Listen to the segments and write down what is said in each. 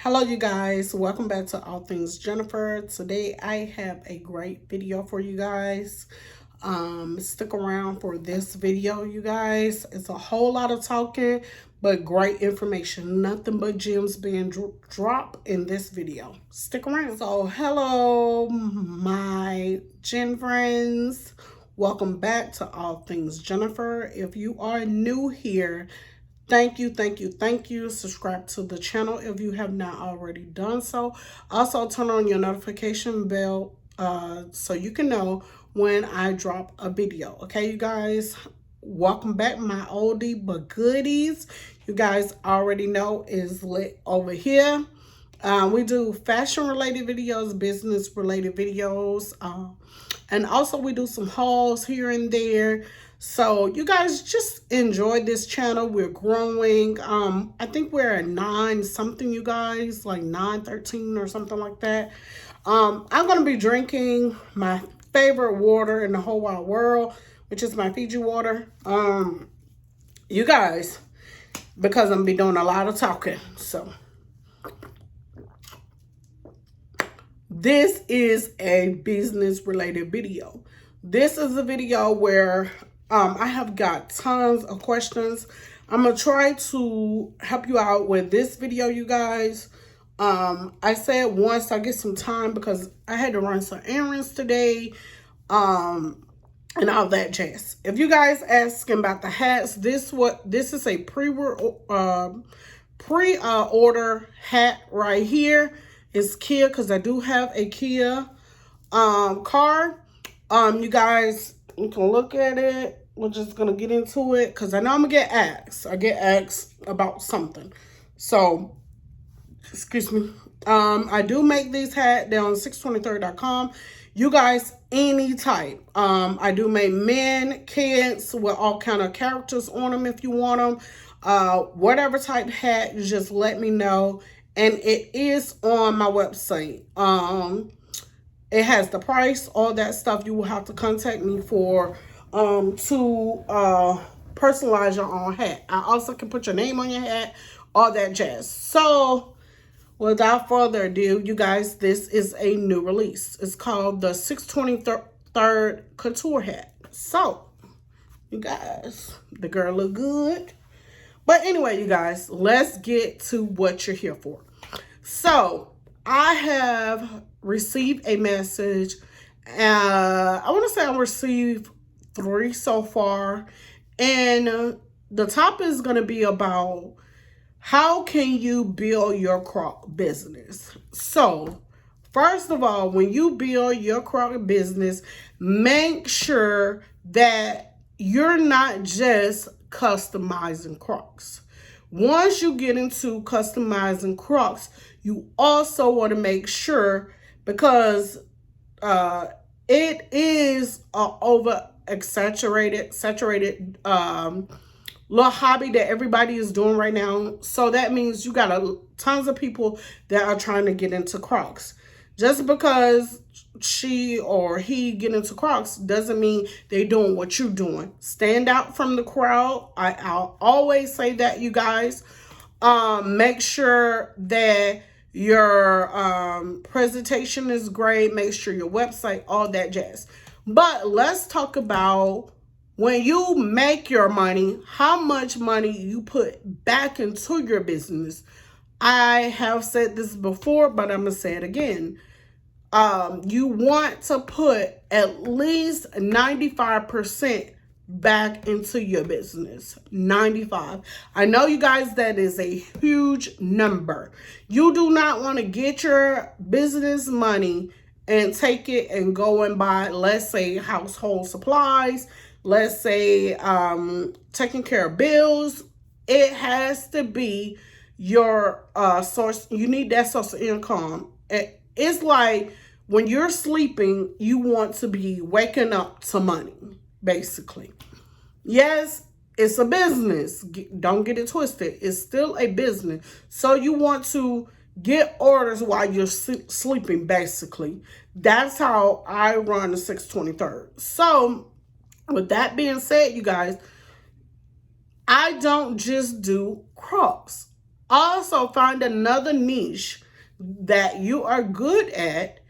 Hello you guys, welcome back to All Things Jennifer. Today I have a great video for you guys. Stick around for this video, you guys. It's a whole lot of talking, but great information. Nothing but gems being dropped in this video. Stick around. So hello my Gen friends. Welcome back to All Things Jennifer. If you are new here, thank you. Subscribe to the channel if you have not already done so. Also, turn on your notification bell so you can know when I drop a video. Okay, you guys? Welcome back, my oldie but goodies. You guys already know is lit over here. We do fashion-related videos, business-related videos, and also we do some hauls here and there. So you guys just enjoy this channel. We're growing. I think we're at 9 something, you guys, like 913 or something like that. I'm gonna be drinking my favorite water in the whole wide world, which is my Fiji water. You guys, because I'm gonna be doing a lot of talking. So this is a business related video. This is a video where I have got tons of questions. I'm going to try to help you out with this video, you guys. I said once I get some time because I had to run some errands today and all that jazz. If you guys asking about the hats, this is a pre-order hat right here. It's Kia because I do have a Kia car. You guys, you can look at it. We're just gonna get into it because I know I'm gonna get asked. I get asked about something. So, excuse me. I do make these hats. They're on 623.com. You guys, any type. I do make men, kids with all kind of characters on them if you want them. Whatever type hat, you just let me know. And it is on my website. It has the price, all that stuff. You will have to contact me for to personalize your own hat. I also can put your name on your hat, all that jazz. So without further ado, you guys, this is a new release. It's called the 623rd Couture hat. So you guys, the girl look good. But anyway, you guys, let's get to what you're here for. So I have received a message. I want to say I received 3 so far. And the topic is going to be about how can you build your Croc business. So first of all, when you build your Croc business, make sure that you're not just customizing Crocs. Once you get into customizing Crocs, you also want to make sure, because it is a over saturated little hobby that everybody is doing right now. So that means you got tons of people that are trying to get into Crocs. Just because she or he get into Crocs doesn't mean they doing what you're doing. Stand out from the crowd. I'll always say that, you guys. Make sure that your presentation is great. Make sure your website, all that jazz. But let's talk about when you make your money, how much money you put back into your business. I have said this before, but I'm going to say it again. You want to put at least 95% back into your business. 95. I know, you guys, that is a huge number. You do not want to get your business money and take it and go and buy, let's say, household supplies. Let's say taking care of bills. It has to be your source. You need that source of income. It's like when you're sleeping, you want to be waking up to money, basically. Yes, it's a business. Don't get it twisted. It's still a business. So you want to get orders while you're sleeping, basically. That's how I run the 623rd. So with that being said, you guys, I don't just do Crocs. Also, find another niche that you are good at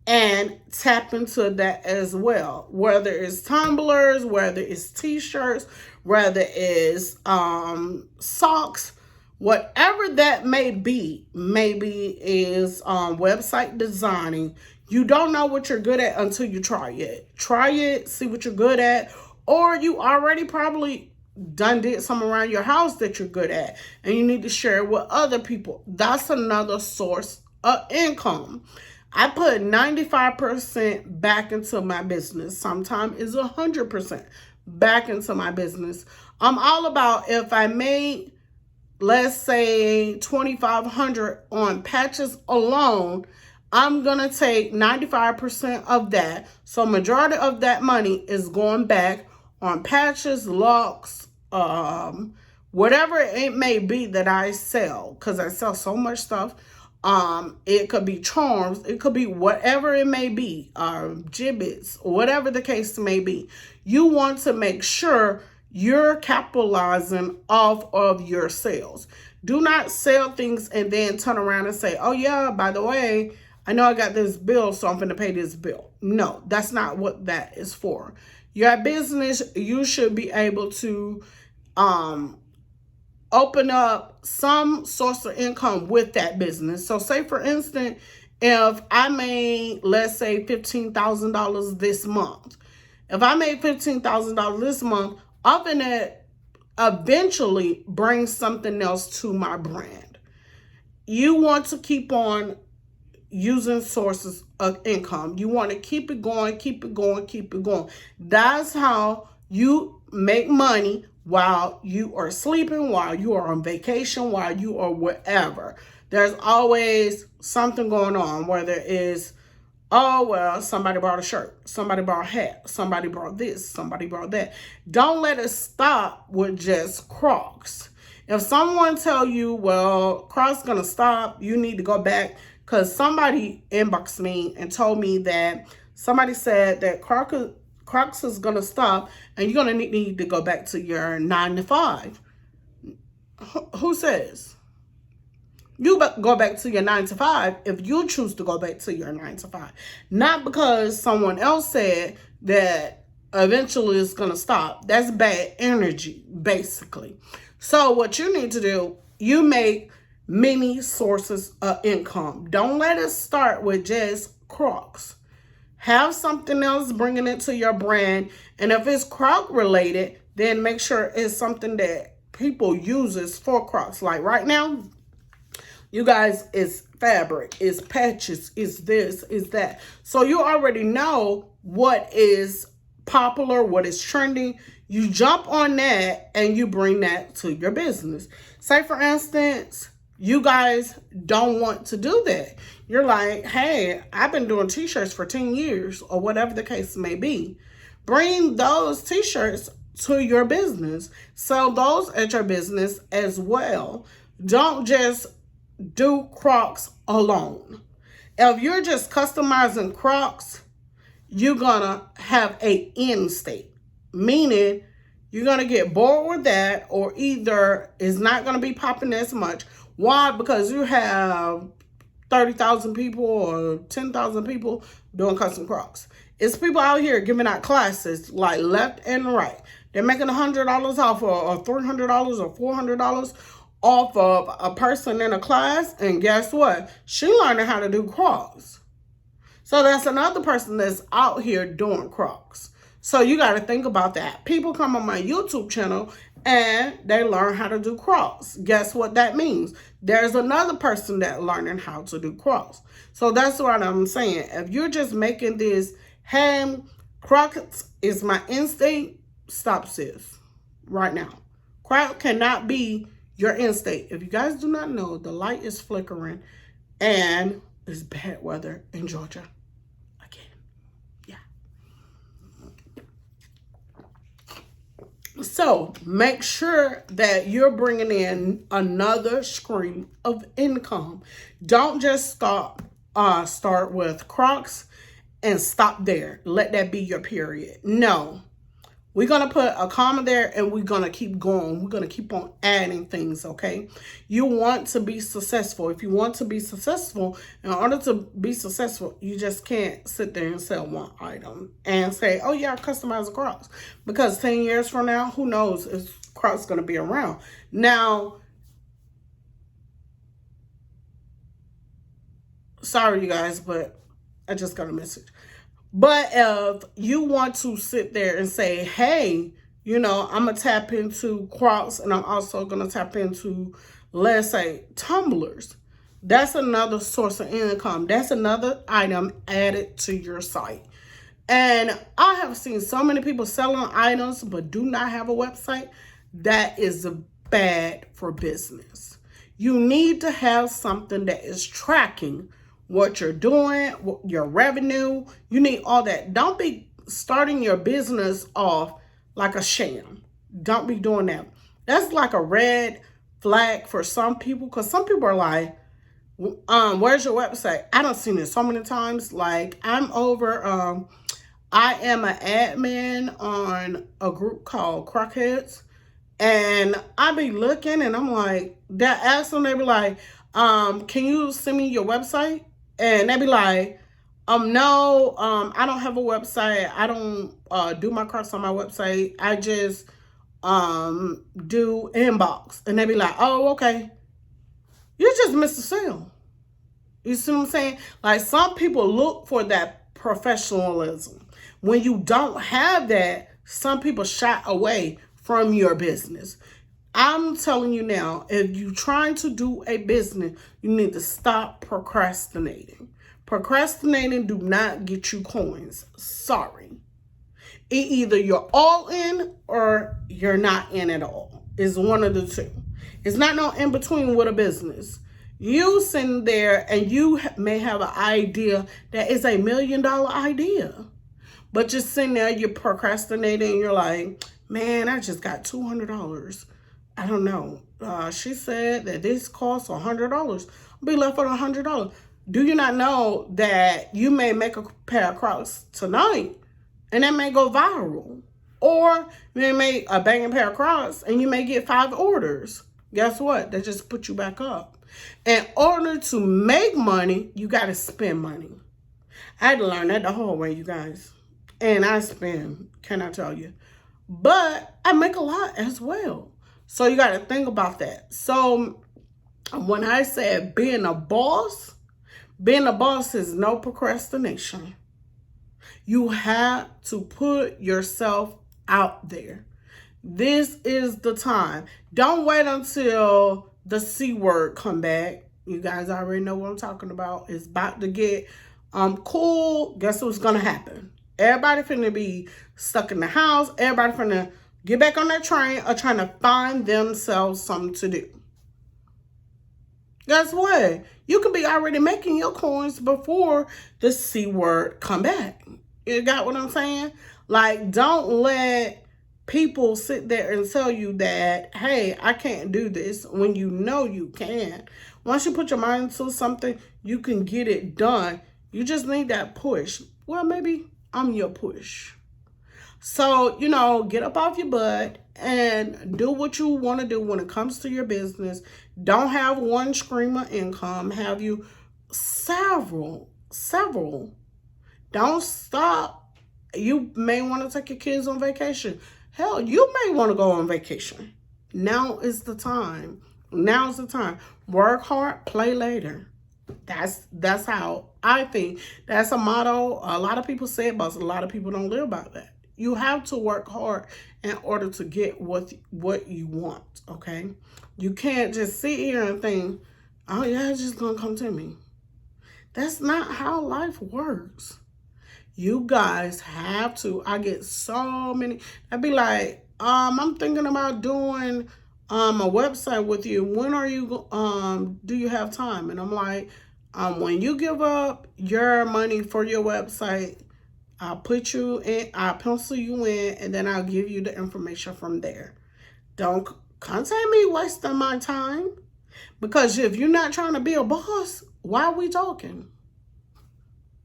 and tap into that as well. Whether it's tumblers, whether it's t-shirts, whether it's socks, whatever that may be. Maybe is website designing. You don't know what you're good at until you try it. Try it, see what you're good at, or you already probably did some around your house that you're good at, and you need to share it with other people. That's another source of income. I put 95% back into my business. Sometimes it's 100% back into my business. I'm all about, if I made, let's say, $2,500 on patches alone, I'm going to take 95% of that. So majority of that money is going back on patches, locks, whatever it may be that I sell, because I sell so much stuff. It could be charms, it could be whatever it may be, gibbets, whatever the case may be. You want to make sure you're capitalizing off of your sales. Do not sell things and then turn around and say, oh yeah, by the way, I know I got this bill, so I'm going to pay this bill. No, that's not what that is for. Your business, you should be able to open up some source of income with that business. So say, for instance, if I made, let's say, $15,000 this month. If I made $15,000 this month, I'm going to eventually bring something else to my brand. You want to keep on using sources of income. You want to keep it going, keep it going, keep it going. That's how you make money while you are sleeping, while you are on vacation, while you are wherever. There's always something going on, whether it's, oh, well, somebody bought a shirt, somebody bought a hat, somebody bought this, somebody bought that. Don't let it stop with just Crocs. If someone tell you, well, Crocs gonna stop, you need to go back, because somebody inboxed me and told me that somebody said that Crocs is going to stop and you're going to need to go back to your 9 to 5. Who says? You go back to your 9 to 5 if you choose to go back to your 9 to 5. Not because someone else said that eventually it's going to stop. That's bad energy, basically. So what you need to do, you make many sources of income. Don't let it start with just Crocs. Have something else bringing it to your brand. And if it's Croc related, then make sure it's something that people uses for Crocs. Like right now, you guys, it's fabric, it's patches, it's this, it's that. So you already know what is popular, what is trending. You jump on that and you bring that to your business. Say, for instance, you guys don't want to do that. You're like, hey, I've been doing t-shirts for 10 years or whatever the case may be. Bring those t-shirts to your business. Sell those at your business as well. Don't just do Crocs alone. If you're just customizing Crocs, you're going to have an end state. Meaning, you're going to get bored with that, or either it's not going to be popping as much. Why? Because you have 30,000 people or 10,000 people doing custom Crocs. It's people out here giving out classes like left and right. They're making $100 off, or $300 or $400 off of a person in a class. And guess what? She learning how to do Crocs. So that's another person that's out here doing Crocs. So you got to think about that. People come on my YouTube channel and they learn how to do Crocs. Guess what that means? There's another person that learning how to do Crocs. So that's what I'm saying. If you're just making this, hey, Crocs is my instinct, stop, sis. Right now. Croc cannot be your instinct. If you guys do not know, the light is flickering and it's bad weather in Georgia. So make sure that you're bringing in another stream of income. Don't just start with Crocs and stop there. Let that be your period. No. We're going to put a comma there and we're going to keep going. We're going to keep on adding things, okay? You want to be successful. If you want to be successful, in order to be successful, you just can't sit there and sell one item and say, oh yeah, I customize the Crocs. Because 10 years from now, who knows if Crocs going to be around. Now, sorry you guys, but I just got a message. But if you want to sit there and say, hey, you know, I'm going to tap into Crocs and I'm also going to tap into, let's say, tumblers. That's another source of income. That's another item added to your site. And I have seen so many people selling items but do not have a website. That is bad for business. You need to have something that is tracking what you're doing, your revenue. You need all that. Don't be starting your business off like a sham. Don't be doing that. That's like a red flag for some people, because some people are like, where's your website? I done seen it so many times. Like, I'm over, I am an admin on a group called Croc. And I be looking and I'm like, that ask them, they be like, can you send me your website? And they be like, no, I don't have a website. I don't do my Crocs on my website. I just do inbox. And they be like, oh, okay. You just missed a sale. You see what I'm saying? Like, some people look for that professionalism. When you don't have that, some people shy away from your business. I'm telling you now, if you're trying to do a business, you need to stop procrastinating. Procrastinating do not get you coins. Sorry. Either you're all in or you're not in at all. It's one of the two. It's not no in between with a business. You sitting there and you may have an idea that is $1 million idea. But just sitting there, you're procrastinating and you're like, man, I just got $200. I don't know. She said that this costs $100. I'll be left with $100. Do you not know that you may make a pair of Crocs tonight and that may go viral? Or you may make a banging pair of Crocs and you may get 5 orders. Guess what? They just put you back up. In order to make money, you got to spend money. I had to learn that the hard way, you guys. And I spend, can I tell you? But I make a lot as well. So you got to think about that. So when I said being a boss is no procrastination. You have to put yourself out there. This is the time. Don't wait until the C word come back. You guys already know what I'm talking about. It's about to get cool. Guess what's going to happen? Everybody finna be stuck in the house. Everybody finna get back on that train or trying to find themselves something to do. Guess what? You could be already making your coins before the C word come back. You got what I'm saying? Like, don't let people sit there and tell you that, hey, I can't do this when you know you can. Once you put your mind to something, you can get it done. You just need that push. Well, maybe I'm your push. So, you know, get up off your butt and do what you want to do when it comes to your business. Don't have one stream of income. Have you several. Don't stop. You may want to take your kids on vacation. Hell, you may want to go on vacation. Now is the time. Now's the time. Work hard, play later. That's how I think. That's a motto. A lot of people say it, but a lot of people don't live by that. You have to work hard in order to get what you want, okay? You can't just sit here and think, oh yeah, it's just gonna come to me. That's not how life works. You guys have to. I get so many. I'd be like, I'm thinking about doing a website with you. When are you, do you have time? And I'm like, when you give up your money for your website, I'll put you in, I'll pencil you in, and then I'll give you the information from there. Don't contact me wasting my time. Because if you're not trying to be a boss, why are we talking?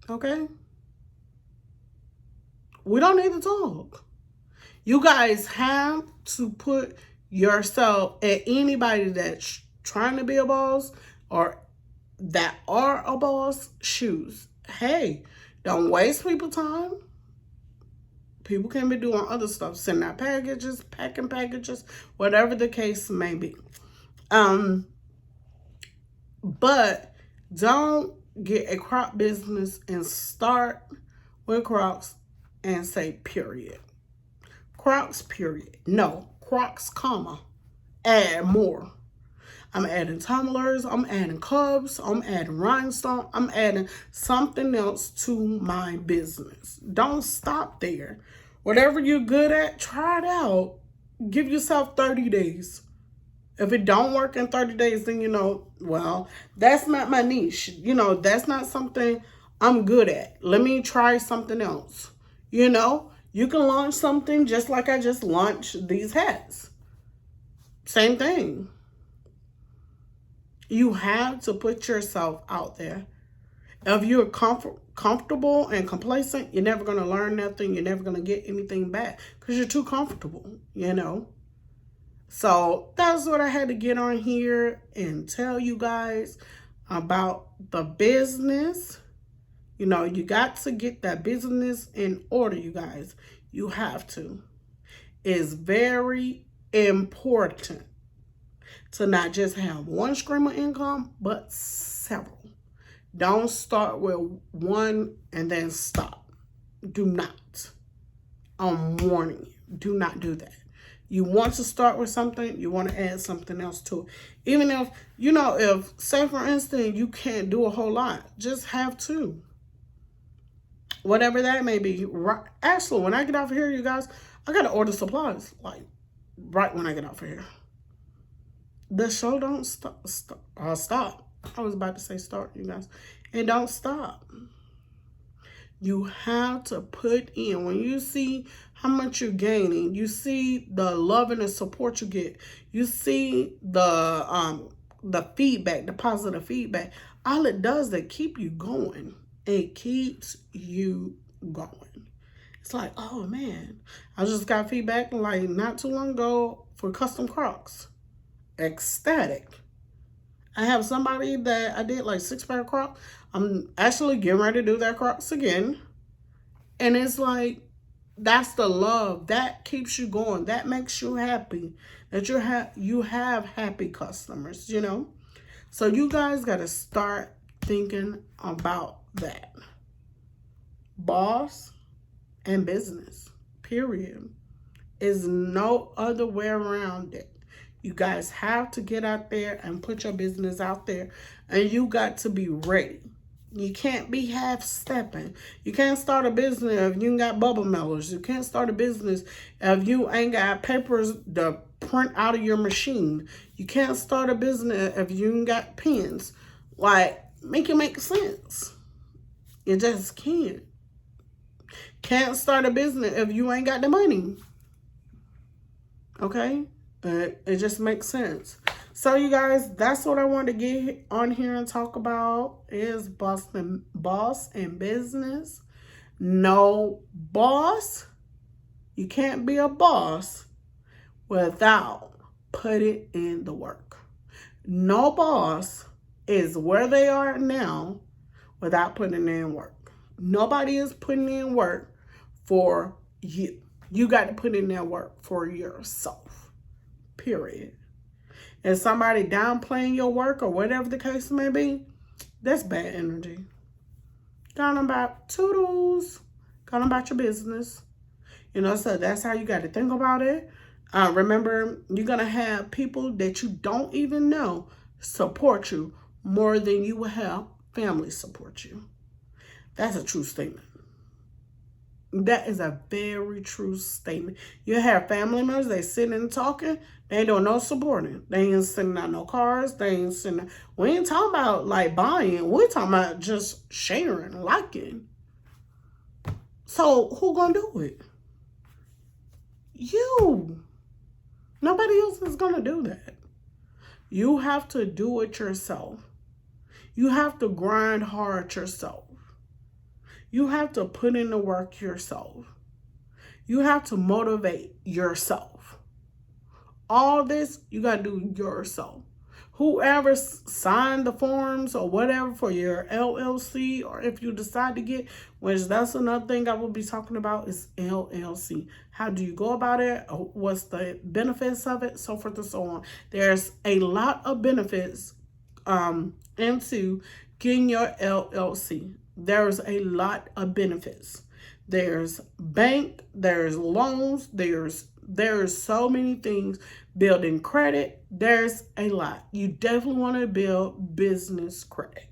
Okay? We don't need to talk. You guys have to put yourself at anybody that's trying to be a boss or that are a boss shoes. Hey, don't waste people's time. People can be doing other stuff, sending out packages, packing packages, whatever the case may be. But don't get a Croc business and start with Crocs and say period. Crocs, period. No, Crocs, comma. Add more. I'm adding tumblers. I'm adding cups. I'm adding rhinestone. I'm adding something else to my business. Don't stop there. Whatever you're good at, try it out. Give yourself 30 days. If it don't work in 30 days, then well, that's not my niche. That's not something I'm good at. Let me try something else. You can launch something just like I just launched these hats. Same thing. You have to put yourself out there. If you're comfortable and complacent, you're never going to learn nothing. You're never going to get anything back because you're too comfortable, So that's what I had to get on here and tell you guys about the business. You got to get that business in order, you guys. You have to. It's very important to not just have one stream of income, but several. Don't start with one and then stop. Do not. I'm warning you. Do not do that. You want to start with something, you want to add something else to it. Even if, if, say for instance, you can't do a whole lot, just have two. Whatever that may be. Actually, when I get off of here, you guys, I got to order supplies, like, right when I get off of here. The show don't stop. I was about to say start, you guys. And don't stop. You have to put in. When you see how much you're gaining, you see the love and the support you get, you see the feedback, the positive feedback. All it does is keep you going. It keeps you going. It's like, oh man, I just got feedback like not too long ago for custom Crocs. Ecstatic. I have somebody that I did like 6 pair of Crocs. I'm actually getting ready to do that Crocs again. And it's like, that's the love. That keeps you going. That makes you happy. That you have happy customers, So you guys got to start thinking about that. Boss and business, period. Is no other way around it. You guys have to get out there and put your business out there. And you got to be ready. You can't be half-stepping. You can't start a business if you ain't got bubble mailers. You can't start a business if you ain't got papers to print out of your machine. You can't start a business if you ain't got pens. Like, make it make sense. You just can't. Can't start a business if you ain't got the money. Okay? It just makes sense. So you guys, that's what I wanted to get on here and talk about is boss and business. No boss. You can't be a boss without putting in the work. No boss is where they are now without putting in work. Nobody is putting in work for you. You got to put in that work for yourself. Period. And somebody downplaying your work or whatever the case may be, that's bad energy. Go on about toodles. Go on about your business. So that's how you got to think about it. Remember, you're going to have people that you don't even know support you more than you will have family support you. That's a true statement. That is a very true statement. You have family members, they sitting and talking, they ain't doing no supporting. They ain't sending out no cars, we ain't talking about like buying, we're talking about just sharing, liking. So who gonna do it? You. Nobody else is gonna do that. You have to do it yourself. You have to grind hard yourself. You have to put in the work yourself. You have to motivate yourself. All this, you got to do yourself. Whoever signed the forms or whatever for your LLC, or if you decide to get, which that's another thing I will be talking about, is LLC. How do you go about it? What's the benefits of it? So forth and so on. There's a lot of benefits into getting your LLC. There's a lot of benefits. There's bank, there's loans, there's so many things. Building credit, there's a lot. You definitely want to build business credit.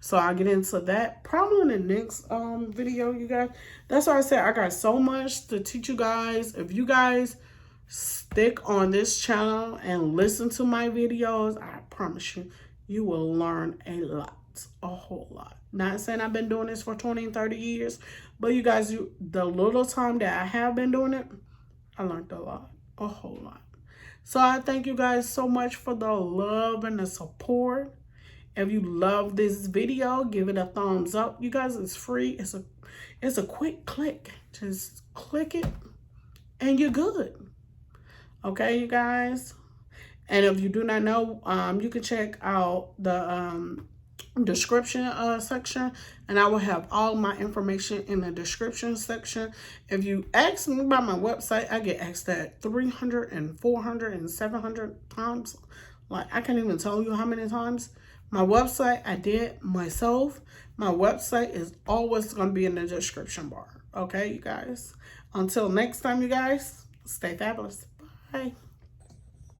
So I'll get into that probably in the next video, you guys. That's why I said I got so much to teach you guys. If you guys stick on this channel and listen to my videos, I promise you, you will learn a lot, a whole lot. Not saying I've been doing this for 20 and 30 years, but you guys, the little time that I have been doing it, I learned a lot, a whole lot. So I thank you guys so much for the love and the support. If you love this video, give it a thumbs up. You guys, it's free. It's a quick click. Just click it and you're good. Okay, you guys. And if you do not know, you can check out the description section, and I will have all my information in the description section. If you ask me about my website, I get asked that 300 and 400 and 700 times. Like, I can't even tell you how many times. My website, I did myself. My website is always going to be in the description bar. Okay, you guys. Until next time, you guys, stay fabulous. Bye.